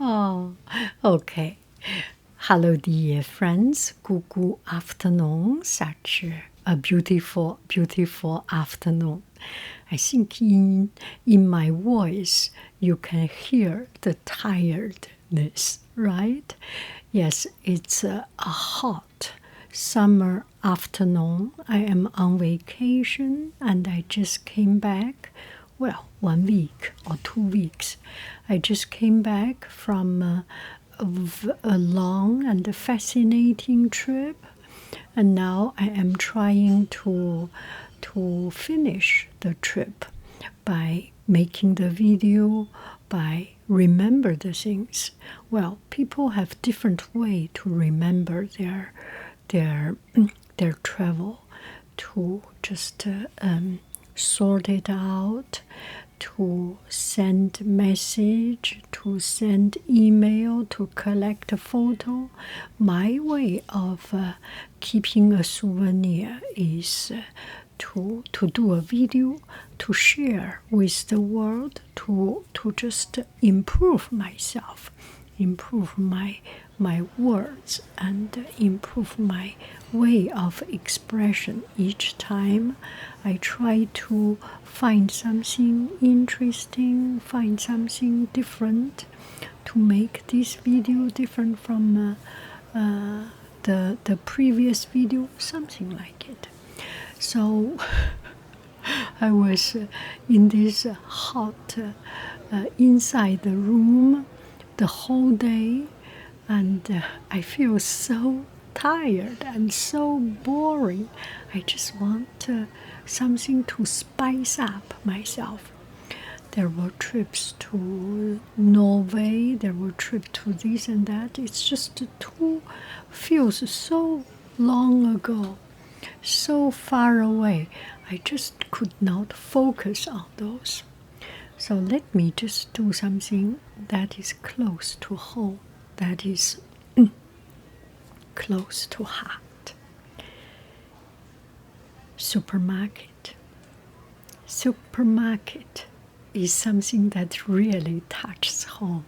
Oh, okay. Hello, dear friends. Good afternoon. Such a beautiful, beautiful afternoon. I think in my voice you can hear the tiredness, right? Yes, it's a hot summer afternoon. I am on vacation and I just came back. Well, 1 week or 2 weeks. I just came back from a long and fascinating trip, and now I am trying to finish the trip by making the video, by remember the things. Well, people have different way to remember their travel, to just sort it out, to send message, to send email, to collect a photo. My way of keeping a souvenir is to do a video, to share with the world, to just improve myself, improve my words, and improve my way of expression. Each time I try to find something interesting, find something different, to make this video different from the previous video, something like it. So I was in this hot inside the room the whole day, and I feel so tired and so boring. I just want something to spice up myself. There were trips to Norway, there were trips to this and that. It's just too, feels so long ago, so far away. I just could not focus on those. So let me just do something that is close to home, that is close to heart. Supermarket. Supermarket is something that really touches home.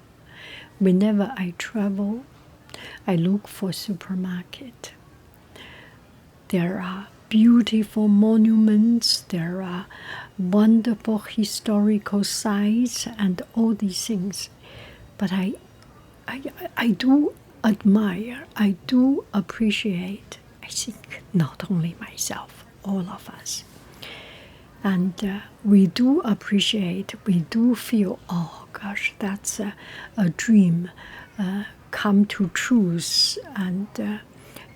Whenever I travel, I look for supermarket. There are beautiful monuments, there are wonderful historical sites, and all these things. But I do admire, I do appreciate, I think not only myself, all of us. And we do appreciate, we do feel, oh gosh, that's a dream come to truth, and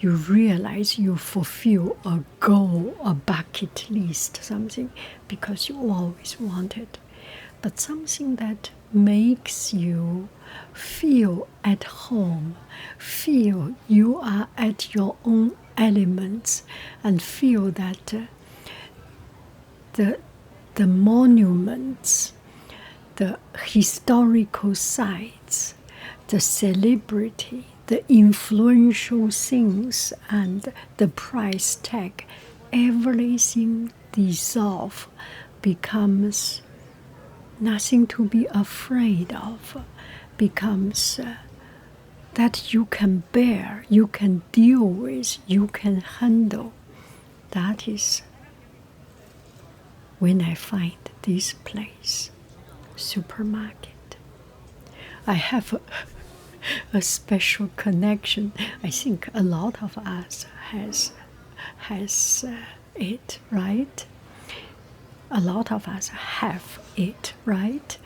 you realize you fulfill a goal, a bucket list, something, because you always wanted. But something that makes you feel at home, feel you are at your own elements, and feel that the monuments, the historical sites, the celebrity, the influential things, and the price tag, everything dissolve, becomes nothing to be afraid of, becomes that you can bear, you can deal with, you can handle. That is when I find this place, supermarket. I have a special connection. I think a lot of us has it, right? A lot of us have it, right?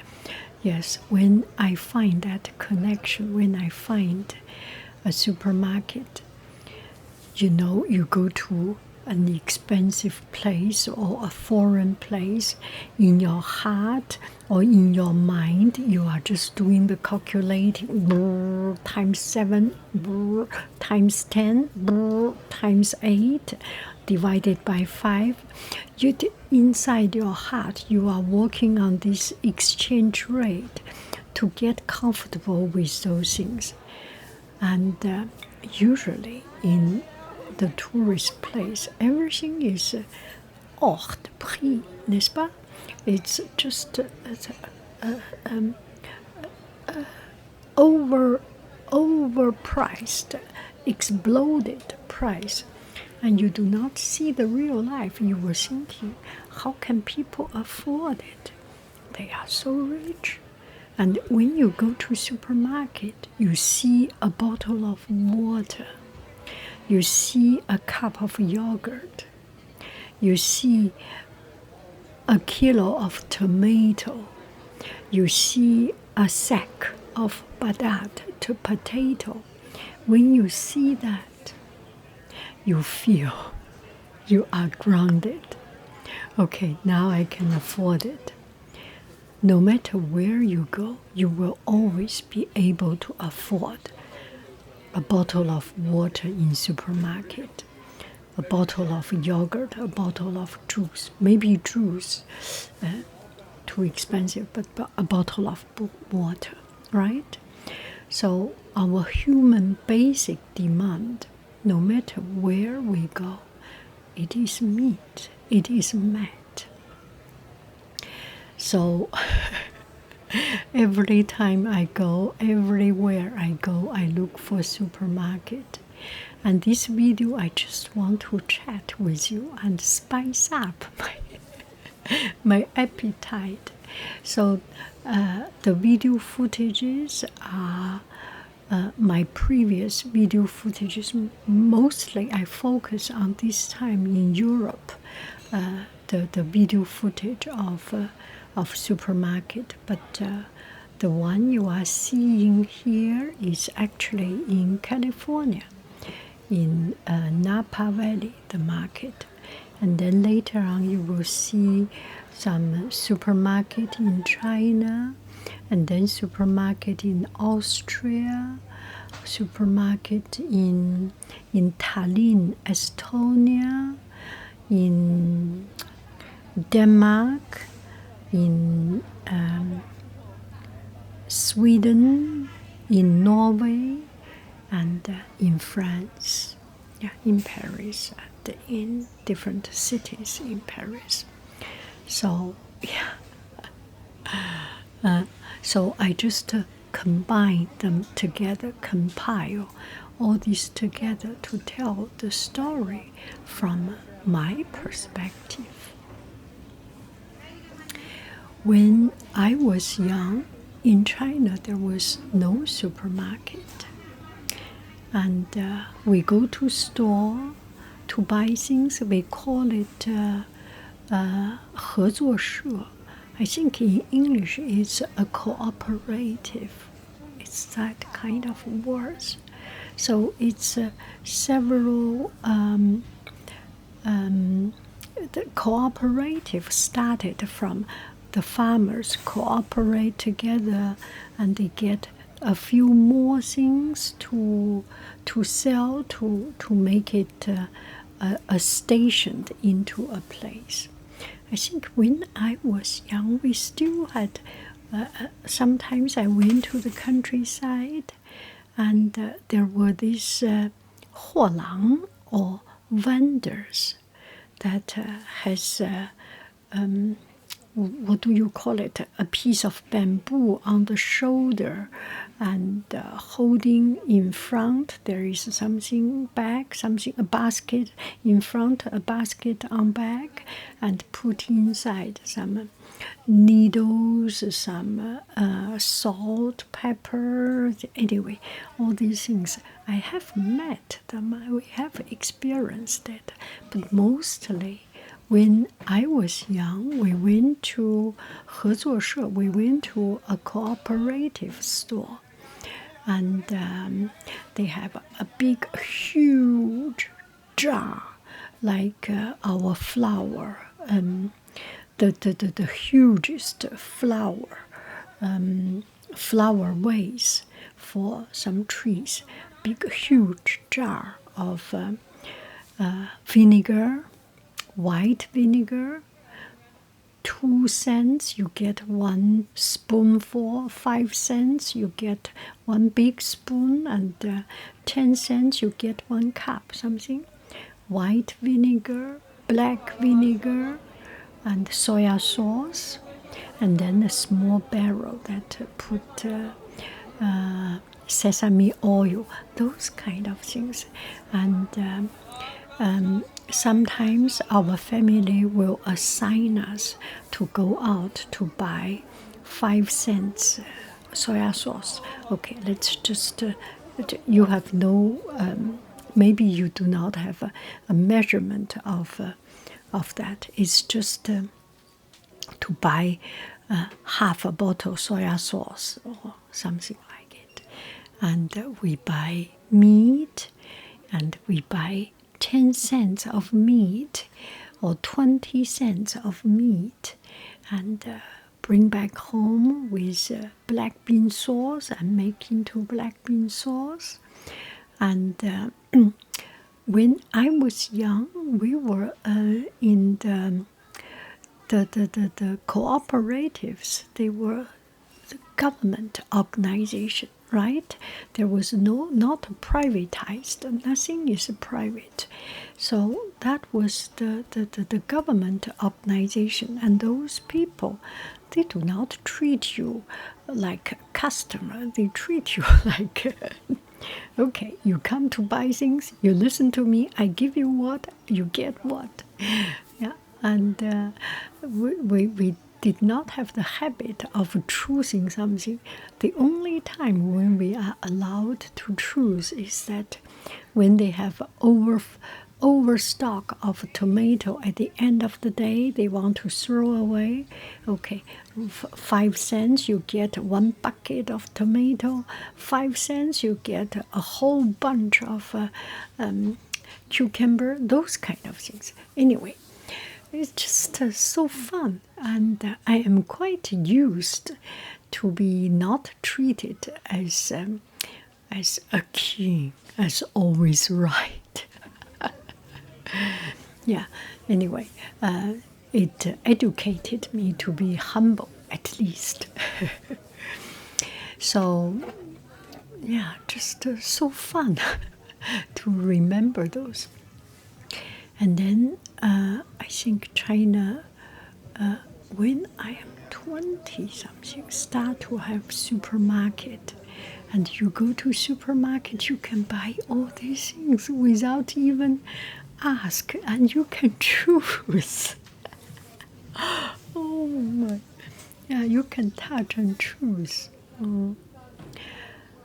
Yes, when I find that connection, when I find a supermarket, you go to an expensive place or a foreign place, in your heart or in your mind, you are just doing the calculating, times 7, times 10, times 8, divided by 5. Inside your heart, you are working on this exchange rate to get comfortable with those things. And usually in the tourist place, everything is hors de prix, n'est-ce pas? It's just overpriced, exploded price, and you do not see the real life, you were thinking, how can people afford it? They are so rich. And when you go to supermarket, you see a bottle of water, you see a cup of yogurt, you see a kilo of tomato, you see a sack of potato. When you see that, you feel you are grounded. Okay, now I can afford it. No matter where you go, you will always be able to afford a bottle of water in supermarket, a bottle of yogurt, a bottle of juice, maybe juice, too expensive, but a bottle of water, right? So our human basic demand, no matter where we go, it is met, it is met. So every time I go, everywhere I go, I look for supermarket. And this video, I just want to chat with you and spice up my appetite. So the video footages are my previous video footages. Mostly I focus on this time in Europe, the video footage of supermarket, but the one you are seeing here is actually in California, in Napa Valley, the market. And then later on you will see some supermarket in China, and then supermarket in Austria, supermarket in Tallinn, Estonia, in Denmark, in Sweden, in Norway, and in France, yeah, in Paris, and in different cities in Paris. So yeah, so I just combine them together, compile all this together to tell the story from my perspective. When I was young, in China there was no supermarket, and we go to store to buy things. We call it 合作社. I think in English it's a cooperative. It's that kind of words. So it's several. The cooperative started from the farmers cooperate together, and they get a few more things to sell, to make it a station into a place. I think when I was young, we still had. Sometimes I went to the countryside, and there were these 货郎 or vendors that has what do you call it? A piece of bamboo on the shoulder, and holding in front there is something back, a basket in front, a basket on back, and put inside some needles, some salt, pepper, anyway, all these things. I have met them, we have experienced it, but mostly when I was young, we went to 合作社, we went to a cooperative store, and they have a big, huge jar, like our flour, the hugest flour vase for some trees, big, huge jar of vinegar, white vinegar. 2 cents you get 1 spoonful, 5 cents you get 1 big spoon, and 10 cents you get 1 cup, something. White vinegar, black vinegar, and soya sauce, and then a small barrel that put sesame oil, those kind of things. And sometimes our family will assign us to go out to buy 5 cents soya sauce. Okay, let's just, you have no, maybe you do not have a measurement of that. It's just to buy half a bottle soya sauce or something like it. And we buy meat, and we buy 10 cents of meat or 20 cents of meat, and bring back home with black bean sauce and make into black bean sauce. And when I was young, we were in the cooperatives. They were the government organization, right? There was not privatized. Nothing is private. So that was the government organization, and those people, they do not treat you like a customer. They treat you like, okay, you come to buy things, you listen to me, I give you what, you get what. Yeah, and we did not have the habit of choosing something. The only time when we are allowed to choose is that when they have overstock of tomato at the end of the day, they want to throw away. Okay, 5 cents you get 1 bucket of tomato. 5 cents you get a whole bunch of cucumber. Those kind of things. Anyway, it's just so fun, and I am quite used to be not treated as a king, as always right. Yeah, anyway, it educated me to be humble, at least. So, yeah, just so fun to remember those. And then I think China, when I am 20 something, start to have supermarket. And you go to supermarket, you can buy all these things without even ask, and you can choose. Oh my. Yeah, you can touch and choose.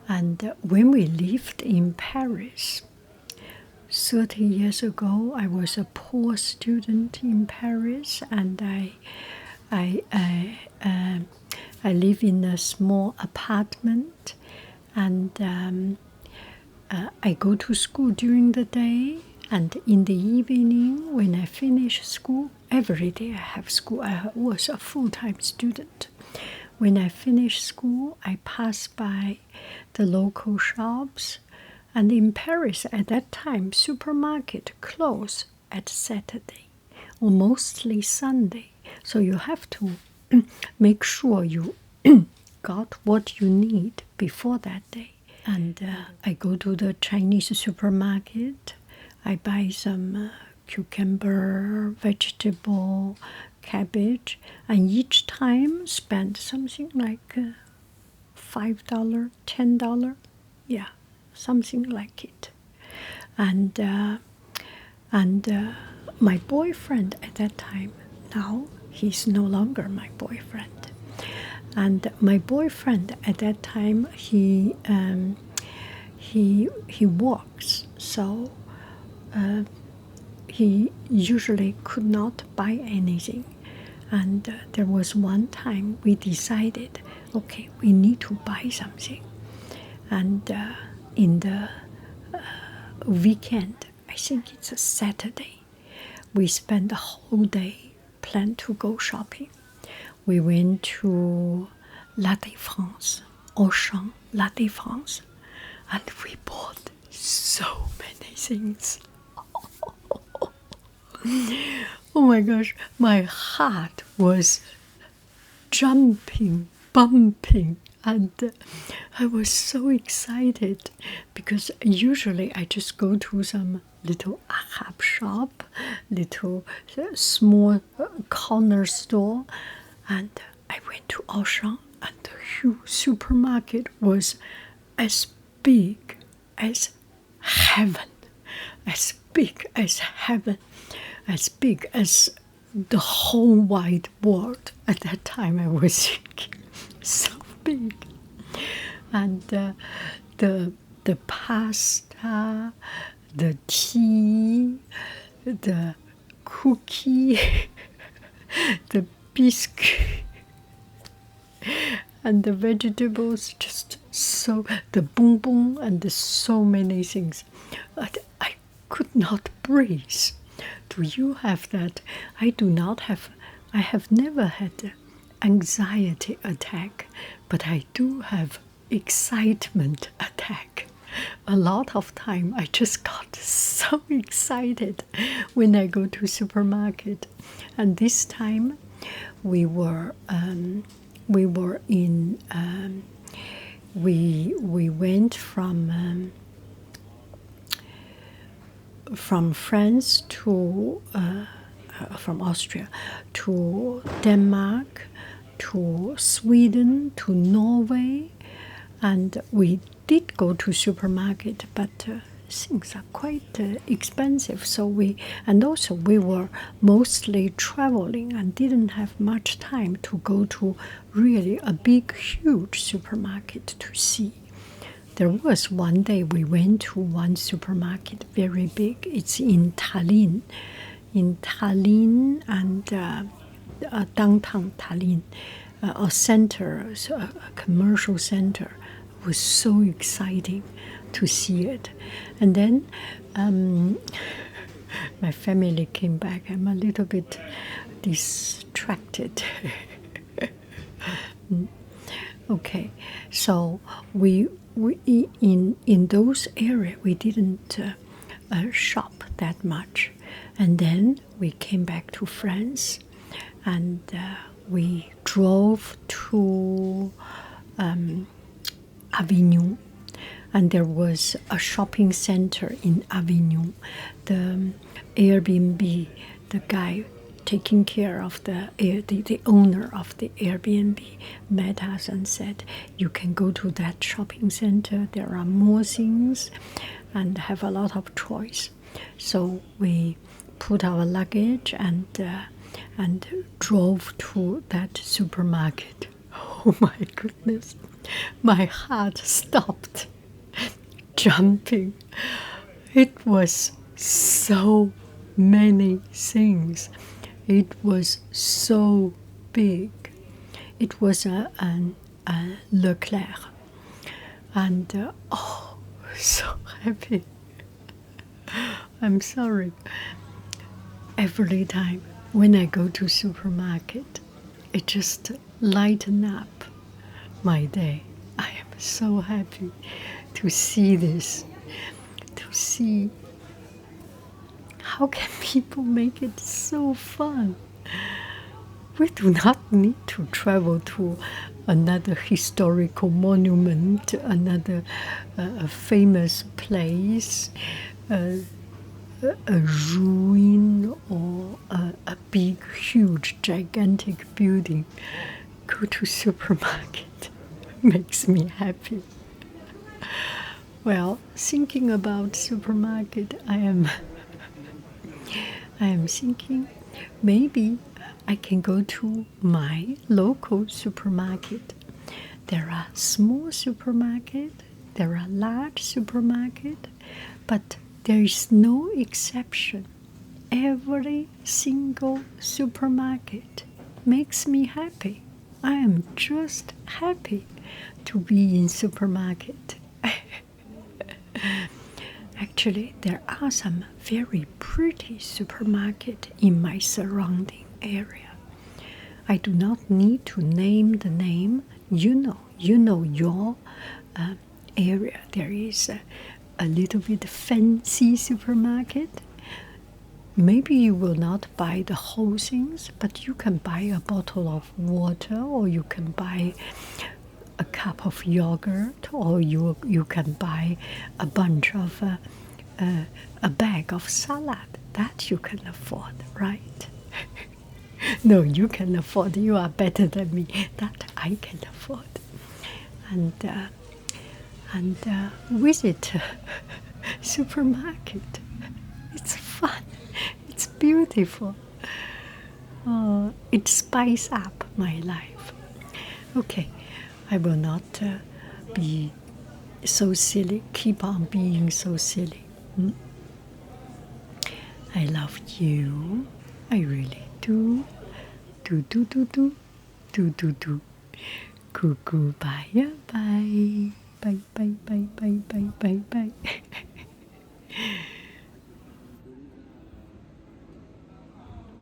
And when we lived in Paris, 30 years ago, I was a poor student in Paris, and I live in a small apartment, and I go to school during the day, and in the evening when I finish school, every day I have school. I was a full-time student. When I finish school, I pass by the local shops. And in Paris at that time, supermarket close at Saturday, or mostly Sunday. So you have to make sure you got what you need before that day. And I go to the Chinese supermarket. I buy some cucumber, vegetable, cabbage, and each time spend something like $5, $10. Yeah, something like it. And my boyfriend at that time, now he's no longer my boyfriend. And my boyfriend at that time, he works, so he usually could not buy anything. And there was one time we decided, okay, we need to buy something. And in the weekend, I think it's a Saturday, we spent the whole day plan to go shopping. We went to La Défense, Auchan, La Défense, and we bought so many things. Oh my gosh, my heart was jumping, bumping, and I was so excited because usually I just go to some little Arab shop, little small corner store, and I went to Auchan, and the huge supermarket was as big as heaven, as big as heaven, as big as the whole wide world. At that time, I was thinking, so big. And the pasta, the tea, the cookie, the biscuit, and the vegetables, just so, the bonbon, and so many things. I could not breathe. Do you have that? I do not have. I have never had anxiety attack, but I do have excitement attack. A lot of time I just got so excited when I go to supermarket. And this time we were in we went from France to from Austria to Denmark to Sweden to Norway, and we did go to supermarket, but things are quite expensive. So we were mostly traveling and didn't have much time to go to really a big, huge supermarket to see. There was one day we went to one supermarket, very big. It's in Tallinn, and downtown Tallinn, a center, a commercial center. It was so exciting to see it. And then my family came back. I'm a little bit distracted. Okay, so we in those areas we didn't shop that much, and then we came back to France, and we drove to Avignon, and there was a shopping center in Avignon. The Airbnb, the guy taking care of the owner of the Airbnb met us and said, you can go to that shopping center, there are more things and have a lot of choice. So we put our luggage and drove to that supermarket. Oh my goodness, my heart stopped jumping. It was so many things. It was so big. It was a Leclerc, and oh, so happy. I'm sorry. Every time when I go to supermarket, it just lighten up my day. I am so happy to see this, to see how can people make it so fun. We do not need to travel to another historical monument, another famous place, a ruin, or a big, huge, gigantic building. Go to supermarket makes me happy. Well, thinking about supermarket, I am thinking maybe I can go to my local supermarket. There are small supermarket, there are large supermarket, but there is no exception. Every single supermarket makes me happy. I am just happy to be in supermarket. Actually, there are some very pretty supermarket in my surrounding area. I do not need to name the name. You know your area. There is a little bit fancy supermarket. Maybe you will not buy the whole things, but you can buy a bottle of water, or you can buy a cup of yogurt, or you can buy a bunch of a bag of salad. That you can afford, right? No, you can afford. You are better than me. That I can afford. And and visit supermarket. It's fun. It's beautiful. It spices up my life. Okay, I will not be so silly. Keep on being so silly. I love you. I really do. Do do do do do do do. Cuckoo bye bye. Bye bye bye bye bye bye bye.